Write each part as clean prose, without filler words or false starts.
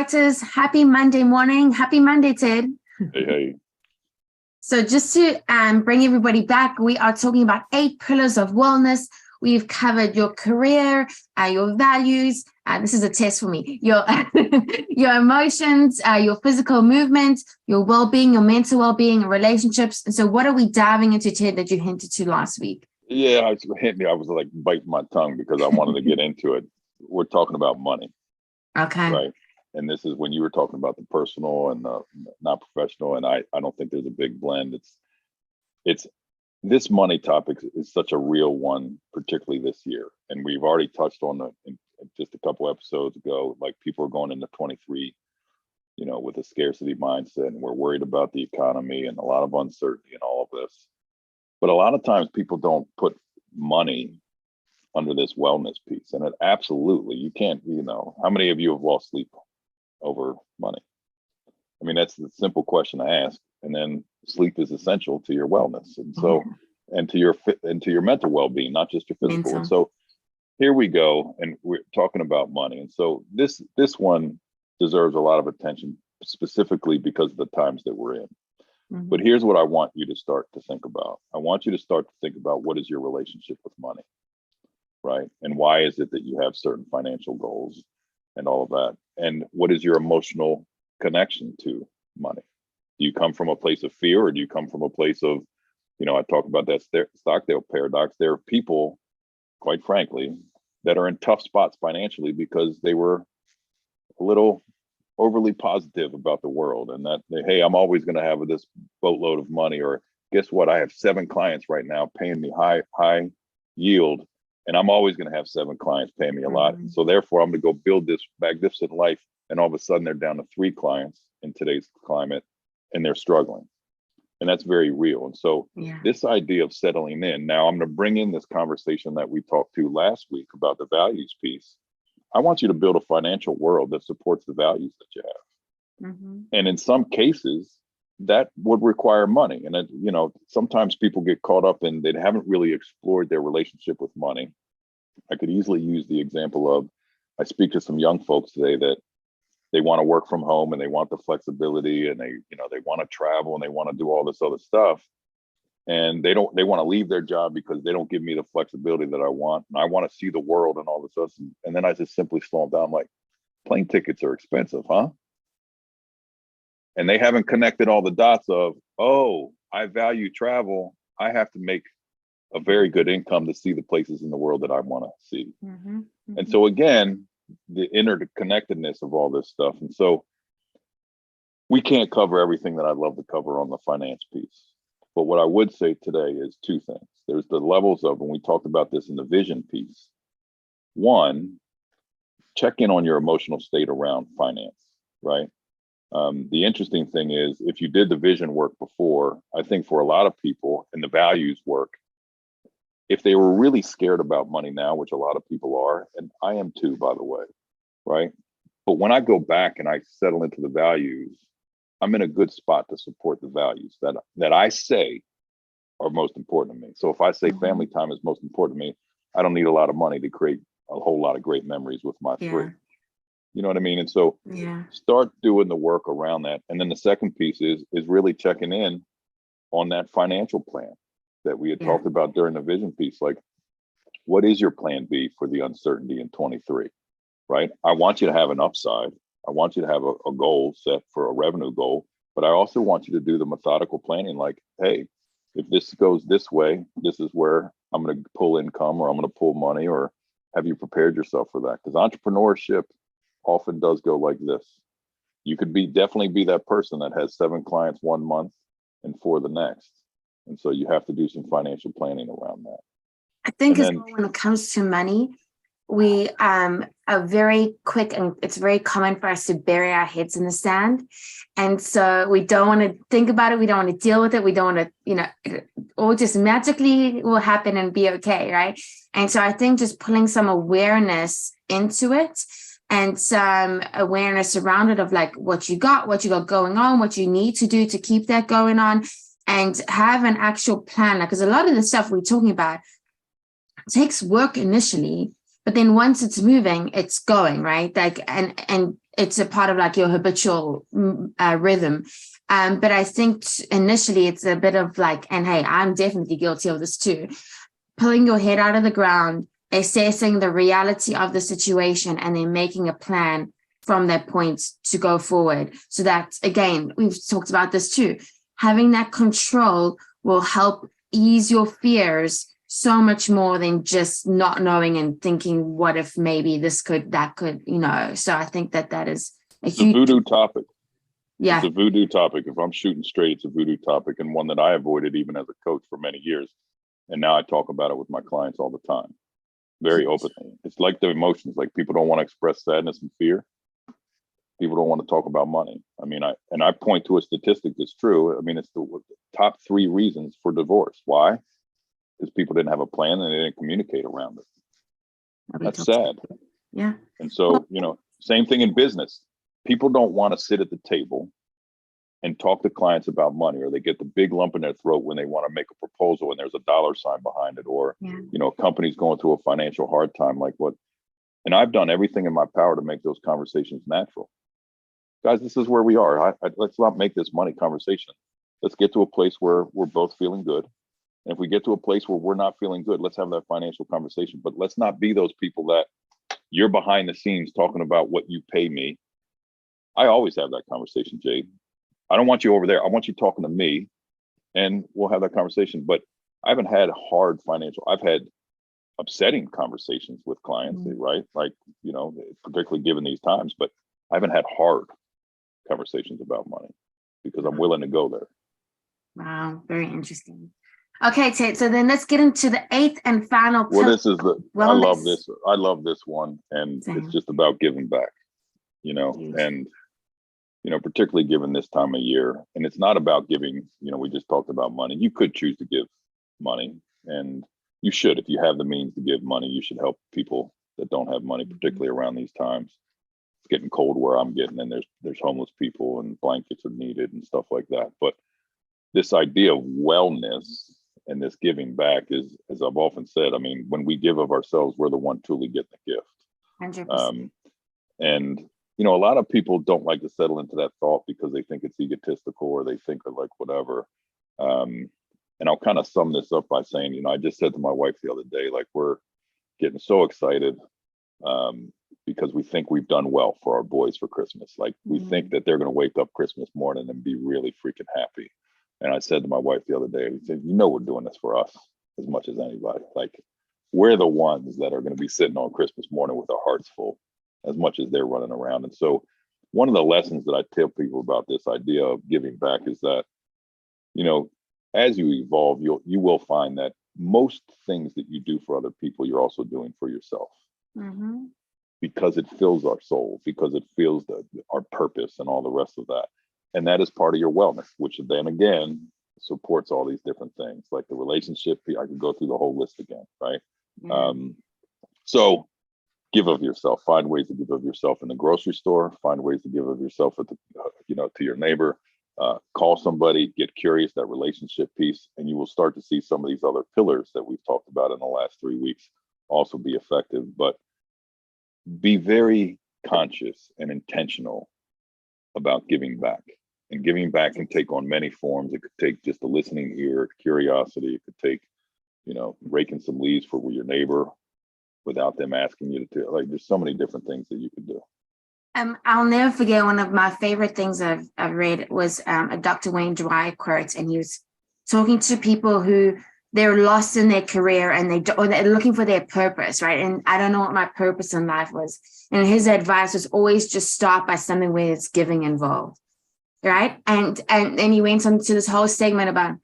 writers, happy Monday morning. Happy Monday, Ted. Hey. So just to bring everybody back, we are talking about 8 pillars of wellness. We've covered your career, your values. This is a test for me. Your your emotions, your physical movement, your well-being, your mental well-being, relationships. And so what are we diving into, Ted, that you hinted to last week? Yeah, I was like biting my tongue because I wanted to get into it. We're talking about money. Okay. Right. And this is when you were talking about the personal and the not professional. And I don't think there's a big blend. It's this money topic is such a real one, particularly this year. And we've already touched on in just a couple episodes ago, like people are going into 23, with a scarcity mindset, and we're worried about the economy and a lot of uncertainty and all of this. But a lot of times people don't put money under this wellness piece. And it absolutely, you can't, how many of you have lost sleep over money? I mean, that's the simple question to ask. And then sleep is essential to your wellness. And so, and to your mental well-being, not just your physical. And so here we go. And we're talking about money. And so this one deserves a lot of attention, specifically because of the times that we're in. But here's what I want you to start to think about. I want you to start to think about, what is your relationship with money, right? And why is it that you have certain financial goals and all of that? And what is your emotional connection to money? Do you come from a place of fear, or do you come from a place of, I talk about that Stockdale paradox. There are people, quite frankly, that are in tough spots financially because they were a little overly positive about the world, and that, hey, I'm always going to have this boatload of money, or guess what? I have 7 clients right now paying me high yield, and I'm always going to have 7 clients paying me a lot. So therefore, I'm going to go build this magnificent life, and all of a sudden they're down to 3 clients in today's climate, and they're struggling. And that's very real. And so this idea of settling in, now I'm going to bring in this conversation that we talked to last week about the values piece. I want you to build a financial world that supports the values that you have. And in some cases, that would require money. And, sometimes people get caught up in, they haven't really explored their relationship with money. I could easily use the example of, I speak to some young folks today that they want to work from home, and they want the flexibility, and they want to travel, and they want to do all this other stuff. And they want to leave their job because they don't give me the flexibility that I want. And I want to see the world and all this stuff. And then I just simply slow them down. I'm like, plane tickets are expensive, huh? And they haven't connected all the dots of, oh, I value travel. I have to make a very good income to see the places in the world that I want to see. And so again, the interconnectedness of all this stuff. And so we can't cover everything that I'd love to cover on the finance piece. But what I would say today is 2 things. There's the levels of, and we talked about this in the vision piece. 1, check in on your emotional state around finance, right? The interesting thing is, if you did the vision work before, I think for a lot of people, and the values work, if they were really scared about money now, which a lot of people are, and I am too, by the way, right? But when I go back and I settle into the values, I'm in a good spot to support the values that I say are most important to me. So if I say family time is most important to me, I don't need a lot of money to create a whole lot of great memories with my 3. You know what I mean? And so start doing the work around that. And then the second piece is really checking in on that financial plan that we had talked about during the vision piece. Like, what is your plan B for the uncertainty in 23, right? I want you to have an upside. I want you to have a goal set for a revenue goal, but I also want you to do the methodical planning. Like, hey, if this goes this way, this is where I'm going to pull income, or I'm going to pull money, or have you prepared yourself for that? Because entrepreneurship often does go like this. You could definitely be that person that has 7 clients one month and 4 the next. And so you have to do some financial planning around that. I think when it comes to money, we are very quick, and it's very common for us to bury our heads in the sand. And so we don't want to think about it. We don't want to deal with it. We don't want to, it all just magically will happen and be okay, right? And so I think just pulling some awareness into it, and some awareness around it of like what you got going on, what you need to do to keep that going on, and have an actual plan. Because a lot of the stuff we're talking about takes work initially, but then once it's moving, it's going, right? Like, and it's a part of like your habitual rhythm. But I think initially it's a bit of like, and hey, I'm definitely guilty of this too, pulling your head out of the ground, assessing the reality of the situation, and then making a plan from that point to go forward. So that, again, we've talked about this too, having that control will help ease your fears so much more than just not knowing and thinking, what if maybe this could, that could, so I think that is a huge voodoo topic. Yeah. It's a voodoo topic. If I'm shooting straight, it's a voodoo topic, and one that I avoided even as a coach for many years. And now I talk about it with my clients all the time, very openly. It's like the emotions, like people don't want to express sadness and fear. People don't want to talk about money. I mean, I point to a statistic that's true. I mean, it's the top 3 reasons for divorce. Why? Because people didn't have a plan and they didn't communicate around it. That's sad. Yeah. And so, same thing in business. People don't want to sit at the table and talk to clients about money, or they get the big lump in their throat when they want to make a proposal and there's a dollar sign behind it, or, a company's going through a financial hard time, like what. And I've done everything in my power to make those conversations natural. Guys, this is where we are. Let's not make this money conversation. Let's get to a place where we're both feeling good. And if we get to a place where we're not feeling good, let's have that financial conversation. But let's not be those people that you're behind the scenes talking about what you pay me. I always have that conversation, Jade. I don't want you over there. I want you talking to me, and we'll have that conversation. But I haven't had hard financial. I've had upsetting conversations with clients, right? Like, particularly given these times, but I haven't had hard conversations about money because I'm willing to go there. Wow, very interesting. Okay, Ted, so then let's get into the 8th and final. Well, this is I love this. I love this one. And It's just about giving back, and, particularly given this time of year. And it's not about giving, we just talked about money. You could choose to give money, and you should. If you have the means to give money, you should help people that don't have money, particularly around these times. It's getting cold where I'm getting, and there's homeless people and blankets are needed and stuff like that. But this idea of wellness and this giving back is, as I've often said, I mean, when we give of ourselves, we're the one truly getting the gift. 100%. And, a lot of people don't like to settle into that thought because they think it's egotistical, or they think of like whatever. And I'll kind of sum this up by saying, I just said to my wife the other day, like, we're getting so excited because we think we've done well for our boys for Christmas. Like, we think that they're going to wake up Christmas morning and be really freaking happy. And I said to my wife the other day, we said, we're doing this for us as much as anybody. Like, we're the ones that are going to be sitting on Christmas morning with our hearts full as much as they're running around. And so one of the lessons that I tell people about this idea of giving back is that, as you evolve, you will find that most things that you do for other people, you're also doing for yourself. Because it fills our soul, because it fills our purpose and all the rest of that. And that is part of your wellness, which then again supports all these different things, like the relationship. I could go through the whole list again, right? So give of yourself. Find ways to give of yourself in the grocery store. Find ways to give of yourself at the, to your neighbor. Call somebody. Get curious. That relationship piece, and you will start to see some of these other pillars that we've talked about in the last 3 weeks also be effective. But be very conscious and intentional about giving back. And giving back can take on many forms. It could take just a listening ear, curiosity. It could take, raking some leaves for your neighbor without them asking you to. Like, there's so many different things that you could do. I'll never forget, one of my favorite things I've read was a Dr. Wayne Dyer quote, and he was talking to people who they're lost in their career and they're looking for their purpose, right? And I don't know what my purpose in life was. And his advice was always just start by something where it's giving involved, right? And he went on to this whole segment about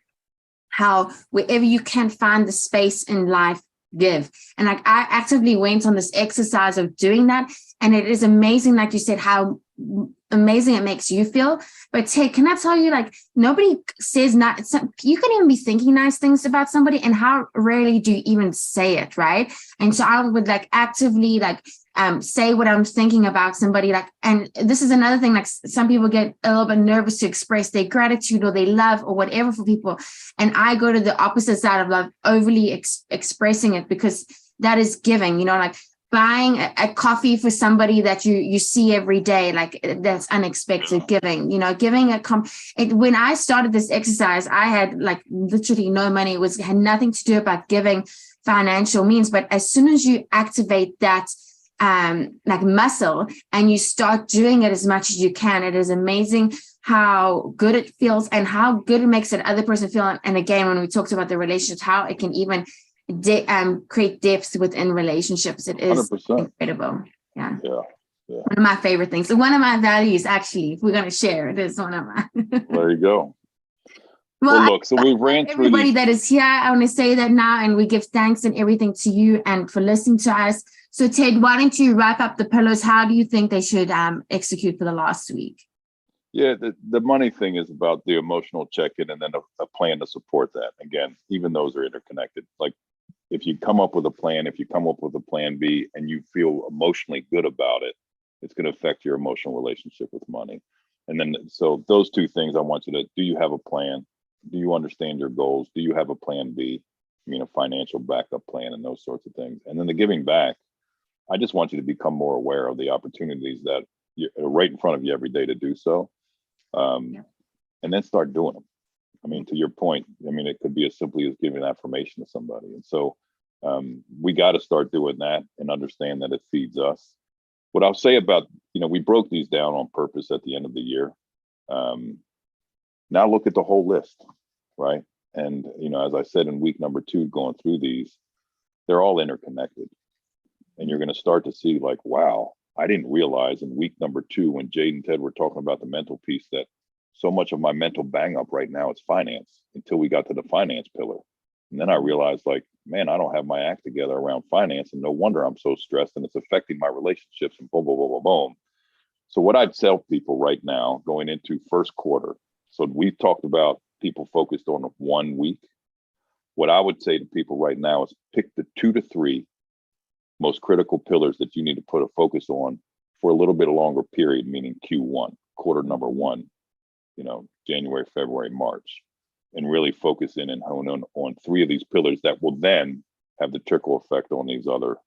how wherever you can find the space in life, give. And like, I actively went on this exercise of doing that. And it is amazing, like you said, how amazing it makes you feel. But Ted, can I tell you, like, nobody says not, you can even be thinking nice things about somebody, and how rarely do you even say it, right? And so I would like actively like say what I'm thinking about somebody, like, and this is another thing, like some people get a little bit nervous to express their gratitude or their love or whatever for people. And I go to the opposite side of love, overly expressing it, because that is giving, like, buying a coffee for somebody that you see every day, like that's unexpected giving, giving when I started this exercise, I had like literally no money. It had nothing to do about giving financial means. But as soon as you activate that like muscle and you start doing it as much as you can, it is amazing how good it feels and how good it makes that other person feel. And again, when we talked about the relationships, how it can even create depth within relationships. It is 100%. incredible. Yeah. Yeah. One of my favorite things. So one of my values, actually, if we're going to share, it is one of my. There you go. Well, look, so we ran through everybody that is here. I want to say that now, and we give thanks and everything to you and for listening to us. So Ted, why don't you wrap up the pillars? How do you think they should execute for the last week? Yeah, the money thing is about the emotional check-in and then a plan to support that. Again, even those are interconnected. Like if you come up with a plan, if you come up with a plan B and you feel emotionally good about it, it's going to affect your emotional relationship with money. And then, so those two things I want you to, do you have a plan? Do you understand your goals? Do you have a plan B? I mean, a financial backup plan and those sorts of things. And then the giving back, I just want you to become more aware of the opportunities that are right in front of you every day to do so. And then start doing them. I mean, to your point, I mean, it could be as simply as giving affirmation to somebody. And so we got to start doing that and understand that it feeds us. What I'll say about, we broke these down on purpose at the end of the year. Now look at the whole list, right? And, as I said in week number 2, going through these, they're all interconnected. And you're going to start to see like, wow, I didn't realize in week number 2, when Jade and Ted were talking about the mental piece, that so much of my mental bang up right now is finance until we got to the finance pillar. And then I realized like, man, I don't have my act together around finance, and no wonder I'm so stressed and it's affecting my relationships and boom, boom, boom, boom, boom. So what I'd tell people right now going into first quarter, so we've talked about people focused on 1 week. What I would say to people right now is pick the 2 to 3 most critical pillars that you need to put a focus on for a little bit longer period, meaning Q1, quarter number 1, January, February, March, and really focus in and hone on 3 of these pillars that will then have the trickle effect on these other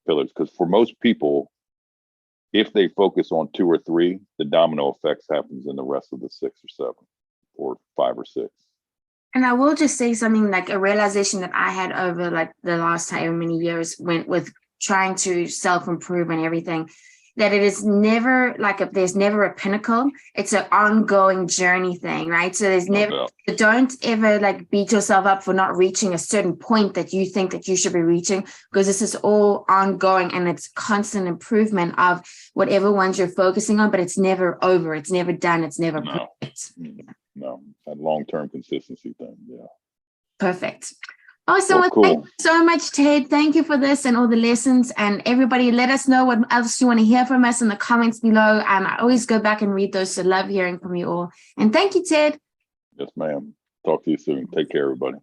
pillars. Because for most people, if they focus on 2 or 3, the domino effects happens in the rest of the 6 or 7 or 5 or 6. And I will just say something like a realization that I had over like the last however many years went with trying to self-improve and everything, that it is never like there's never a pinnacle. It's an ongoing journey thing, right? So there's never, don't ever like beat yourself up for not reaching a certain point that you think that you should be reaching, because this is all ongoing and it's constant improvement of whatever ones you're focusing on, but it's never over. It's never done. It's never perfect. No, that long-term consistency thing. Yeah. Perfect. Awesome. Well, cool. Thank you so much, Ted. Thank you for this and all the lessons. And everybody, let us know what else you want to hear from us in the comments below. I always go back and read those, so love hearing from you all. And thank you, Ted. Yes, ma'am. Talk to you soon. Take care, everybody.